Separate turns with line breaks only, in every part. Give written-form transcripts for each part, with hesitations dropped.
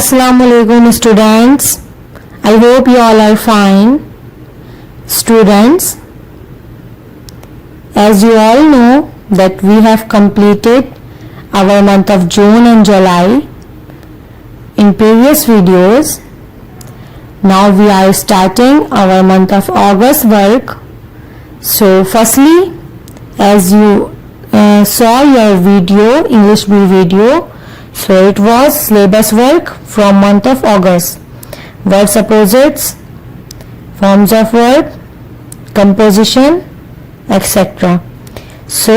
Assalamualaikum students. I hope you all are fine. Students, as you all know that we have completed our month of June and July in previous videos. Now we are starting our month of August work. So firstly, as you saw your video, English B video, so it was syllabus work from month of August. Word supposits, forms of verb, composition, etc. So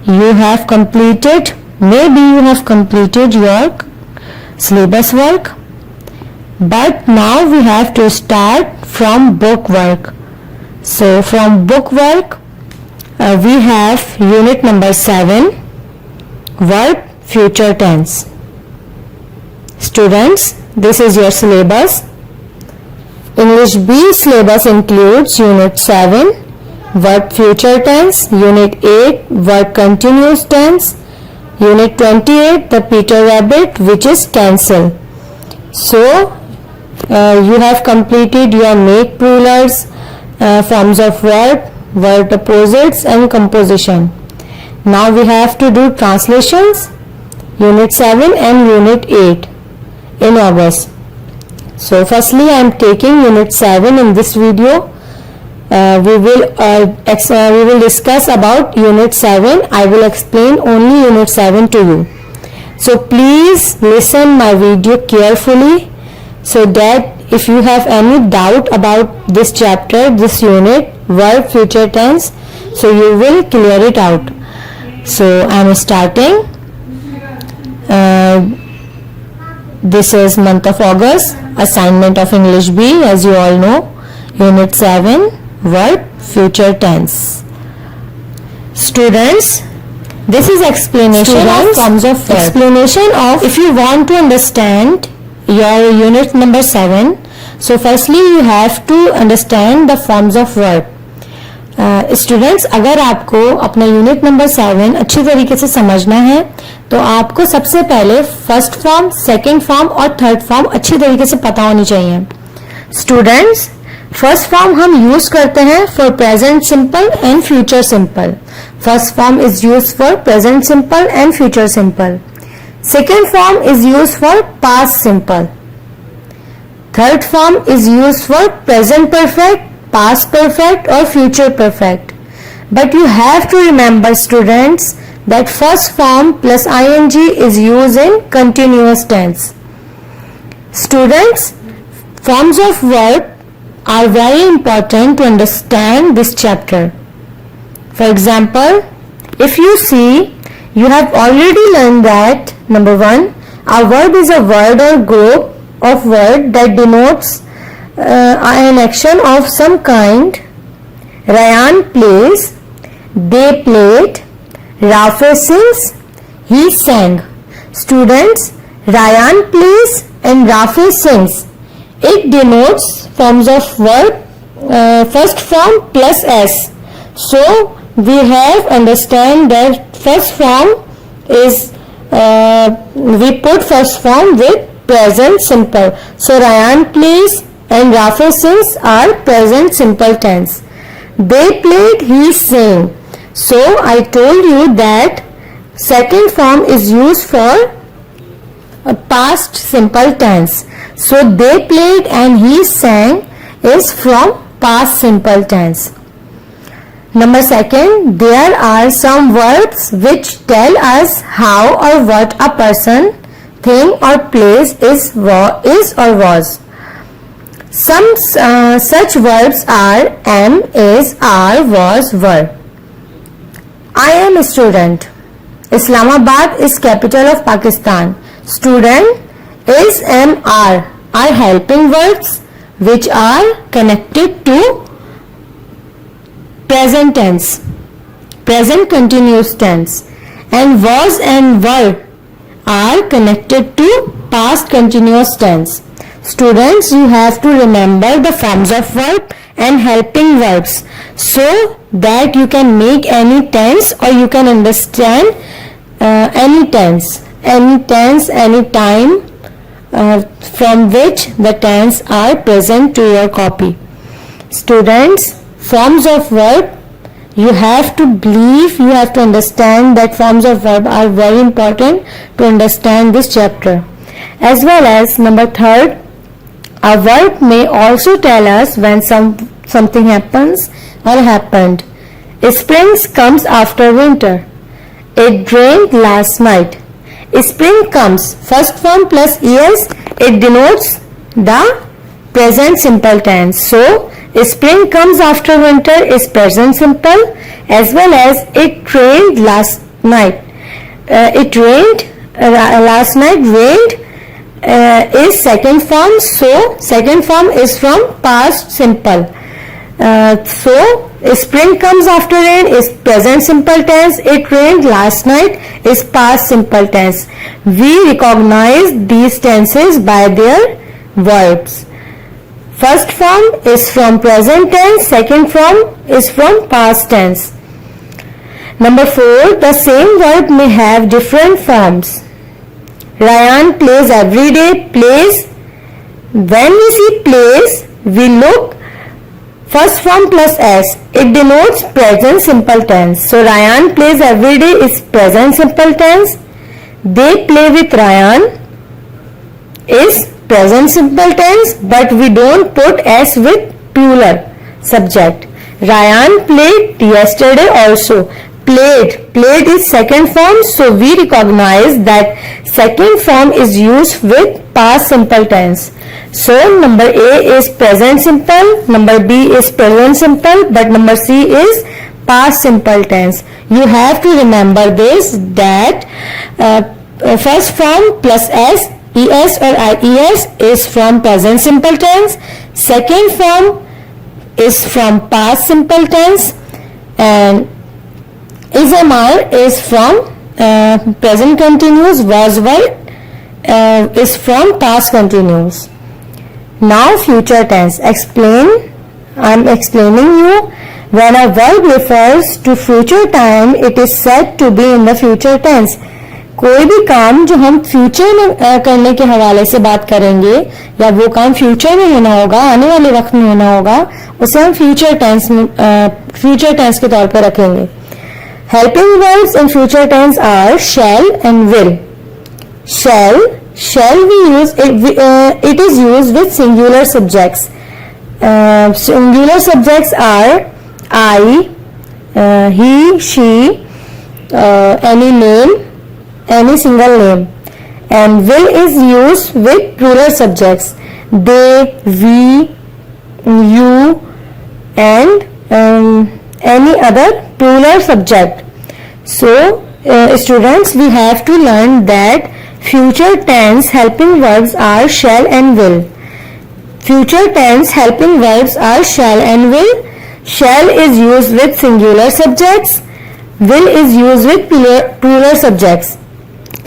you have completed, maybe you have completed your syllabus work, but now we have to start from book work. So from book work we have unit number 7, verb future tense. Students, this is your syllabus. English B syllabus includes unit 7, verb future tense, unit 8, verb continuous tense, unit 28, the Peter Rabbit, which is cancel. So you have completed your make plurals, forms of verb, word opposites and composition. Now we have to do translations, unit 7 and unit 8 in August. So firstly I am taking unit 7 in this video. We will discuss about unit 7. I will explain only unit 7 to you. So please listen my video carefully so that if you have any doubt about this chapter, this unit, verb future tense, so you will clear it out. So I am starting. This is month of August, assignment of English B, as you all know, unit 7, verb future tense. Students, this is explanation of forms of verb. Explanation of, if you want to understand your unit number 7, so firstly you have to understand the forms of verb. Students, अगर आपको अपना unit number 7 अच्छी तरीके से समझना है तो आपको सबसे पहले फर्स्ट फॉर्म, सेकंड फॉर्म और थर्ड फॉर्म अच्छी तरीके से पता होनी चाहिए. स्टूडेंट्स, फर्स्ट फॉर्म हम यूज करते हैं for present simple and future simple. First form is use for present simple and future simple. Second form is use for past simple. Third form is use for present perfect, past perfect or future perfect. But you have to remember, students, that first form plus ing is used in continuous tense. Students, forms of verb are very important to understand this chapter. For example, if you see, you have already learned that number 1, a verb is a word or group of word that denotes an action of some kind. Ryan plays, they played, Rafe sings, he sang. Students, Ryan plays and Rafe sings. It denotes forms of verb, first form plus s. So we have understand that first form is we put first form with present simple. So Ryan plays and Rafe sings are present simple tense. They played, he sang. So I told you that second form is used for a past simple tense. So they played and he sang is from past simple tense. Number 2, there are some verbs which tell us how or what a person, thing or place is or was. Some such verbs are am, is, are, was, were. I am a student. Islamabad is capital of Pakistan. Student, is, am, are helping verbs which are connected to present tense, present continuous tense, and was and were are connected to past continuous tense. Students, you have to remember the forms of verb and helping verbs so that you can make any tense or you can understand any tense, any time, from which the tense are present to your copy. Students, forms of verb, you have to believe, you have to understand that forms of verb are very important to understand this chapter. As well as number 3, a verb may also tell us when something happens or happened. Spring comes after winter. It rained last night. Spring comes, first form plus es, it denotes the present simple tense. So, spring comes after winter is present simple, as well as it rained last night. It rained last night, rained is second form, so second form is from past simple. So spring comes after rain is present simple tense, it rained last night is past simple tense. We recognize these tenses by their verbs. First form is from present tense, second form is from past tense. Number 4, the same verb may have different forms. Ryan plays every day, plays. When we see plays, we look first form plus s. It denotes present simple tense. So Ryan plays every day is present simple tense. They play with Ryan is present simple tense, but we don't put s with plural subject. Ryan played yesterday also. Played is second form, so we recognize that second form is used with past simple tense. So number A is present simple, number B is present simple, but number C is past simple tense. You have to remember this, that first form plus s, es or ies is from present simple tense, second form is from past simple tense, and ismr is from present continuous, was verb is from past continuous. Now future tense. I am explaining you. When a verb refers to future time, it is said to be in the future tense. कोई भी काम जो हम future में करने के हवाले से बात करेंगे, या वो काम फ्यूचर में होना होगा, आने वाले वक्त में होना होगा, उसे हम फ्यूचर टेंस के तौर पर रखेंगे. Helping verbs in future tense are shall and will. Shall we use it is used with singular subjects. Singular subjects are I, he, she, any name, any single name. And will is used with plural subjects. They, we, you, and any other plural subject. So students, we have to learn that future tense helping verbs are shall and will. Future tense helping verbs are shall and will. Shall is used with singular subjects. Will is used with plural subjects.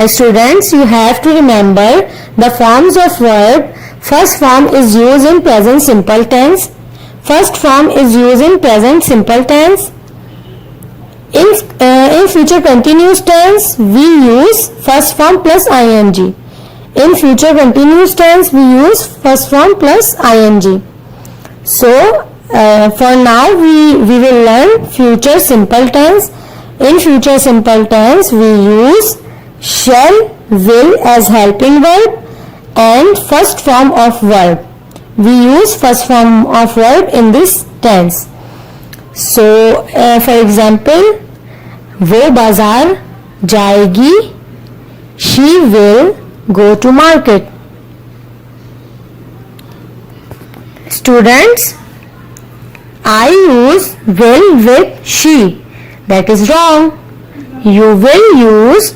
Students, you have to remember the forms of verb. First form is used in present simple tense. First form is used in present simple tense. In future continuous tense, we use first form plus ing. In future continuous tense, we use first form plus ing. So, for now, we will learn future simple tense. In future simple tense, we use shall, will as helping verb and first form of verb. We use first form of verb in this tense. So, for example, वो बाजार जाएगी, she will go to market. Students, I use will with she. That is wrong. You will use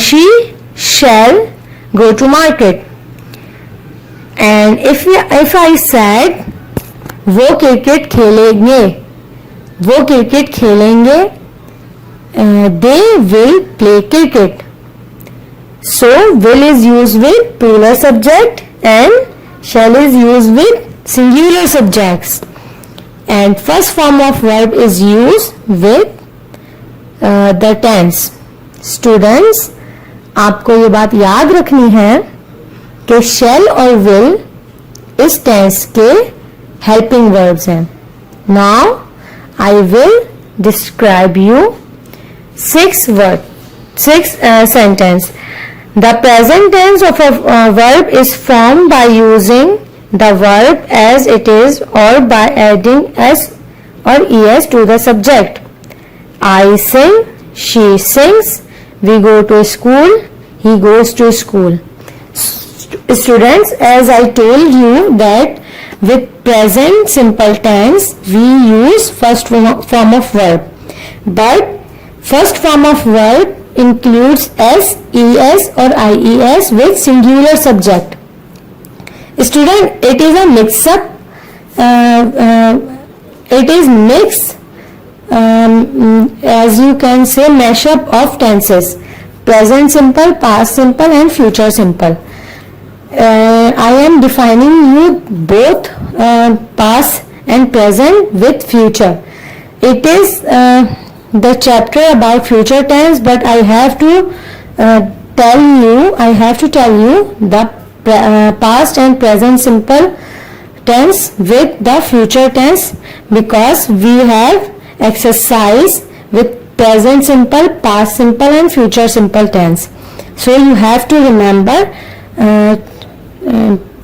she shall go to market. And if I said वो cricket खेलेंगे, they will play cricket. So will is used with plural subject and shall is used with singular subjects. And first form of verb is used with the tense. Students, आपको ये बात याद रखनी है कि shall और will इस tense के हेल्पिंग वर्ब्स हैं. Now I will describe you 6 sentences. The present tense of a verb is formed by using the verb as it is or by adding s or es to the subject. I sing, she sings, we go to school, he goes to school. Students, as I told you that with present simple tense we use first form of verb, but first form of verb includes s, es or ies with singular subject. Student, it is a mix up, it is mix, as you can say, mashup of tenses: present simple, past simple and future simple. I am defining you both past and present with future. It is the chapter about future tense, but I have to tell you the past and present simple tense with the future tense, because we have exercise with present simple, past simple and future simple tense. So you have to remember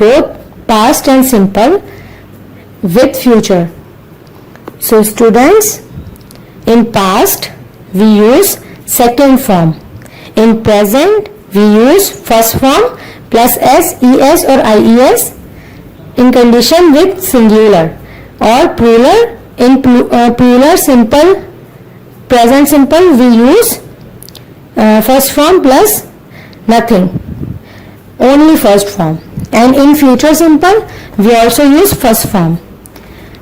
both past and simple with future. So students, in past we use second form, in present we use first form plus s, es or ies in condition with singular, or plural. In plural simple, present simple we use first form plus nothing, only first form, and in future simple we also use first form.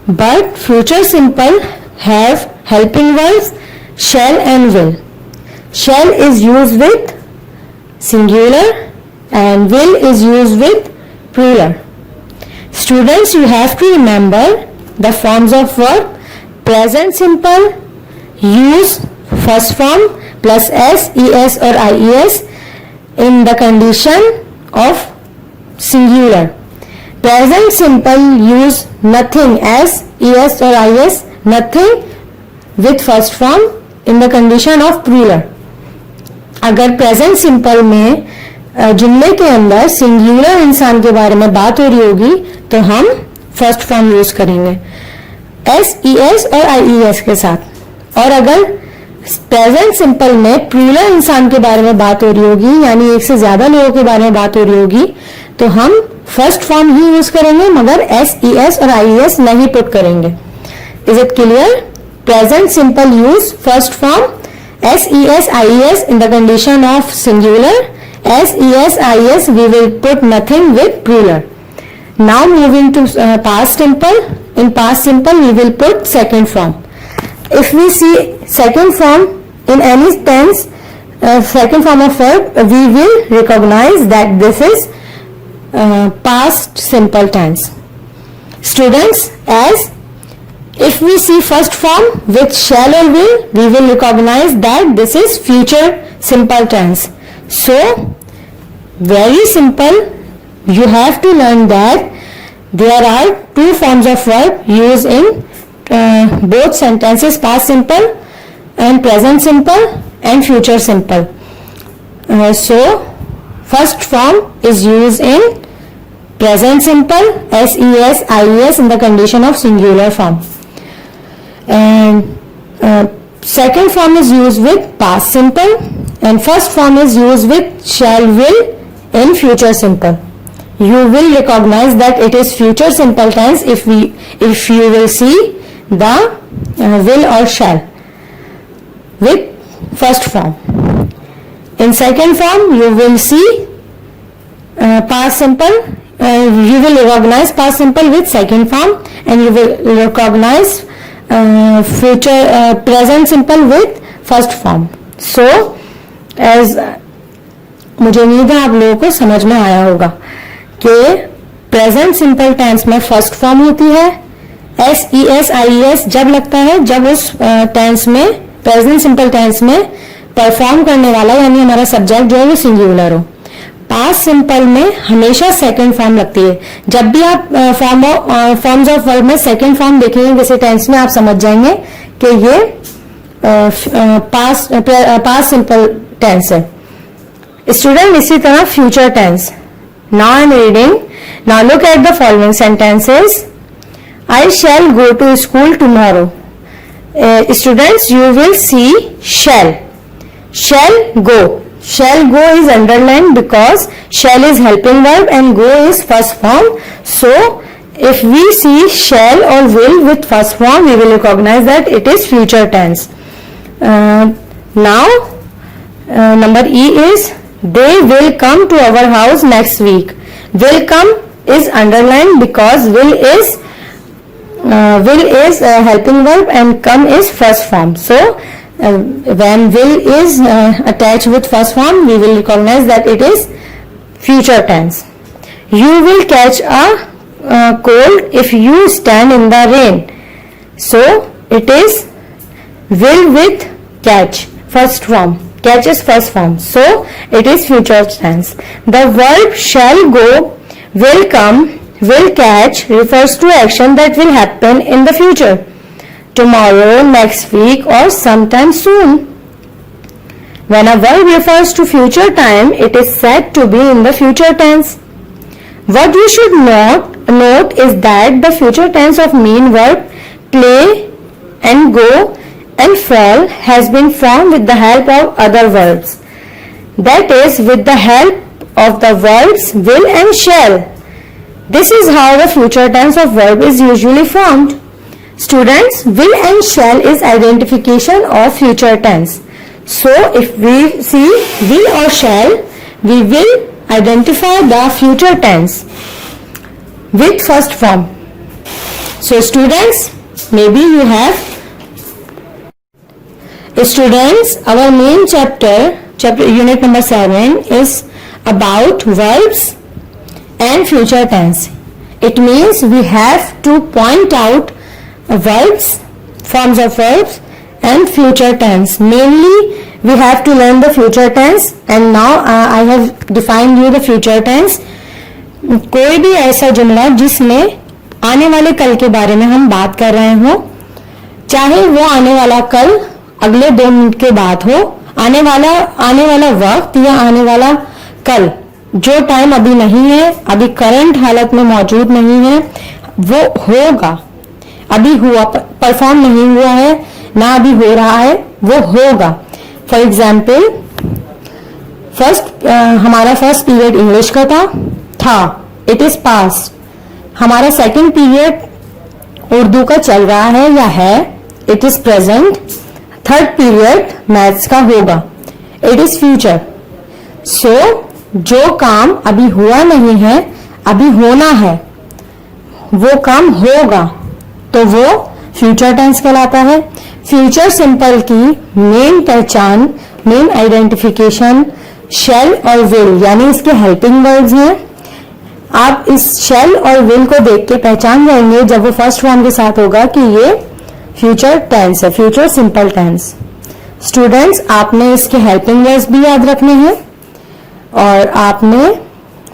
But future simple have helping verbs shall and will. Shall is used with singular and will is used with plural. Students, you have to remember the forms of verb. Present simple use first form plus s, es or ies in the condition of singular. Present simple use nothing, s, es or is, nothing with first form in the condition of plural. अगर present simple में जुमले के अंदर singular इंसान के बारे में बात हो रही होगी तो हम फर्स्ट फॉर्म यूज करेंगे एस, ई एस और आई ई एस के साथ, और अगर प्रेजेंट सिंपल में प्लूरल इंसान के बारे में बात हो रही होगी, यानी एक से ज्यादा लोगों के बारे में बात हो रही होगी, तो हम फर्स्ट फॉर्म ही यूज करेंगे, मगर एस, ई एस और आई ई एस नहीं पुट करेंगे. Is it clear? Present simple use first form S, E, S, I, E, S in the condition of singular. S, E, S, I, E, S we will put nothing with plural. Now moving to past simple. In past simple we will put second form. If we see second form in any tense, second form of verb, we will recognize that this is past simple tense. Students, as if we see first form with shall or will, we will recognize that this is future simple tense. So, very simple, you have to learn that there are two forms of verb used in both sentences, past simple and present simple and future simple. So, first form is used in present simple, S, E, S, I, E, S in the condition of singular form. And second form is used with past simple, and first form is used with shall, will in future simple. You will recognize that it is future simple tense if you will see the will or shall with first form. In second form you will see past simple, you will recognize past simple with second form, and you will recognize present simple with first form. So as मुझे उम्मीद है आप लोगों को समझ में आया होगा कि प्रेजेंट सिंपल टेंस में फर्स्ट फॉर्म होती है एस, ई, एस, आई, एस जब लगता है जब उस टेंस में, प्रेजेंट सिंपल टेंस में परफॉर्म करने वाला यानी हमारा सब्जेक्ट जो है वो सिंगुलर हो। पास्ट सिंपल में हमेशा सेकंड फॉर्म लगती है। जब भी आप फॉर्म्स ऑफ वर्ब में सेकंड फॉर्म देखेंगे जैसे टेंस में, आप समझ जाएंगे कि ये पास्ट सिंपल टेंस है। स्टूडेंट इसी तरह future tense. Now I am reading, now look at the following sentences. I shall go to school tomorrow. Students you will see shall, shall go. Shall go is underlined because shall is helping verb and go is first form. So if we see shall or will with first form, we will recognize that it is future tense. Now number E is they will come to our house next week. Will come is underlined because will is helping verb and come is first form. So when will is attached with first form, we will recognize that it is future tense. You will catch a cold if you stand in the rain. So it is will with catch, first form. Catch is first form, so it is future tense. The verb shall go, will come, will catch refers to action that will happen in the future. Tomorrow, next week or sometime soon. When a verb refers to future time, it is said to be in the future tense. What you should note is that the future tense of main verb play and go and fall has been formed with the help of other verbs. That is, with the help of the verbs will and shall. This is how the future tense of verb is usually formed. Students, will and shall is identification of future tense. So if we see will or shall, we will identify the future tense with first form. So students, maybe you have our main chapter unit number 7 is about verbs and future tense. It means we have to point out verbs, forms of verbs and future tense. Mainly we have to learn the future tense and now I have defined you the future tense. कोई भी ऐसा जुमला जिसमें आने वाले कल के बारे में हम बात कर रहे हो, चाहे वो आने वाला कल अगले 2 मिनट के बाद हो, आने वाला वक्त या आने वाला कल, जो टाइम अभी नहीं है, अभी करंट हालत में मौजूद नहीं है, वो होगा। अभी हुआ, परफॉर्म नहीं हुआ है, ना अभी हो रहा है, वो होगा। फॉर एग्जाम्पल हमारा फर्स्ट पीरियड इंग्लिश का था, इट इज पास्ट। हमारा सेकंड पीरियड उर्दू का चल रहा है या है, it is present. Third period maths का होगा, इट इज फ्यूचर। सो जो काम अभी हुआ नहीं है, अभी होना है, वो काम होगा, तो वो फ्यूचर टेंस कहलाता है। फ्यूचर सिंपल की मेन पहचान, मेन आइडेंटिफिकेशन शैल और विल यानी इसके हेल्पिंग वर्ड्स हैं। आप इस शैल और विल को देख के पहचान जाएंगे जब वो फर्स्ट फॉर्म के साथ होगा कि ये फ्यूचर टेंस है, फ्यूचर सिंपल टेंस। स्टूडेंट्स, आपने इसके हेल्पिंग वर्ड्स भी याद रखने हैं और आपने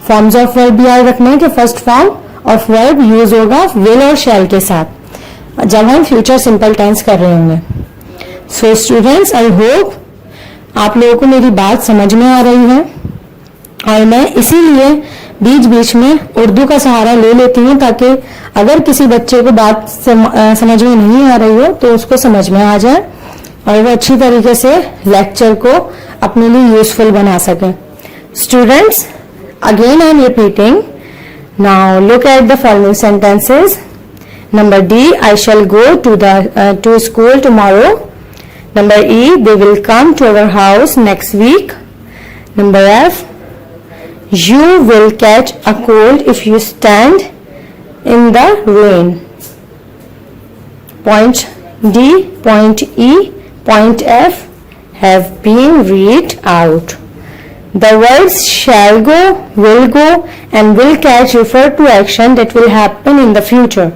फॉर्म्स ऑफ वर्ब भी याद रखने हैं कि first form of verb use होगा विल और शैल के साथ जब हम फ्यूचर सिंपल टेंस कर रहे होंगे। सो स्टूडेंट्स, आई होप आप लोगों को मेरी बात समझ में आ रही है और मैं इसीलिए बीच बीच में उर्दू का सहारा ले लेती हूँ ताकि अगर किसी बच्चे को बात समझ में नहीं आ रही हो तो उसको समझ में आ जाए और वो अच्छी तरीके से लेक्चर को अपने लिए यूजफुल बना सके। Students, again I am repeating, now look at the following sentences. Number D, I shall go to school tomorrow. Number E, they will come to our house next week. Number F, you will catch a cold if you stand in the rain. Point D, point E, point F have been read out. The words shall go, will go and will catch refer to action that will happen in the future.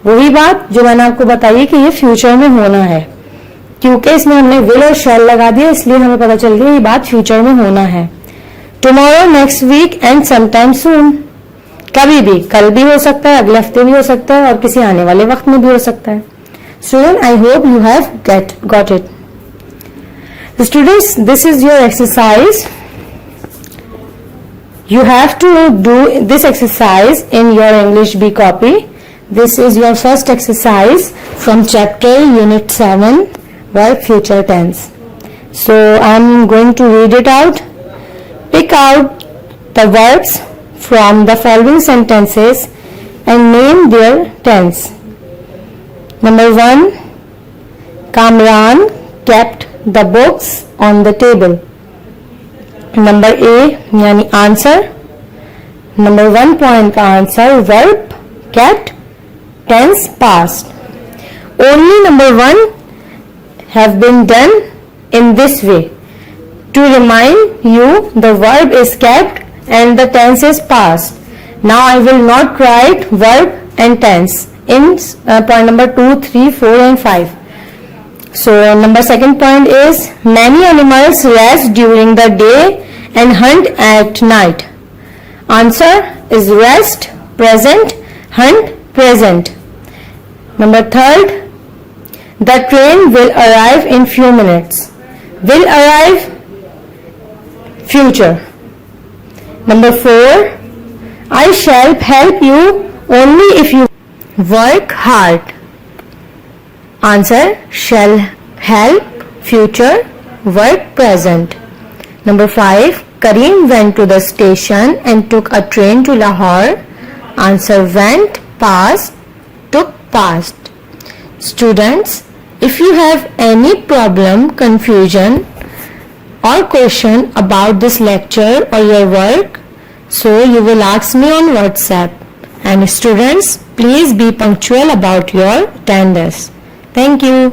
वही बात जो मैंने आपको बताई कि ये future में होना है, क्योंकि इसमें हमने विल और शैल लगा दिया, इसलिए हमें पता चल गया ये बात फ्यूचर में होना है। Tomorrow, next weekend sometime soon, कभी भी, कल भी हो सकता है, अगले हफ्ते भी हो सकता है और किसी आने वाले वक्त में भी हो सकता है। Student, I hope you have got it. Students, this is your exercise. You have to do this exercise in your English B copy. This is your first exercise from chapter unit 7, verb future tense. So I'm going to read it out. Pick out the verbs from the following sentences and name their tense. Number 1, Kamran kept the books on the table. Number A यानी answer, number 1 point का answer verb kept, tense past. Only number 1 have been done in this way. To remind you, the verb is kept and the tense is past. Now I will not write verb and tense in point number 2, 3, 4 and 5. So number 2nd point is many animals rest during the day and hunt at night. Answer is rest present, hunt present. Number 3rd, the train will arrive in few minutes. Will arrive future. Number 4, I shall help you only if you work hard. Answer shall help future, work present. Number 5, Kareem went to the station and took a train to Lahore. Answer went past, took past. Students, if you have any problem, confusion or question about this lecture or your work, so you will ask me on WhatsApp. And students, please be punctual about your attendance. Thank you.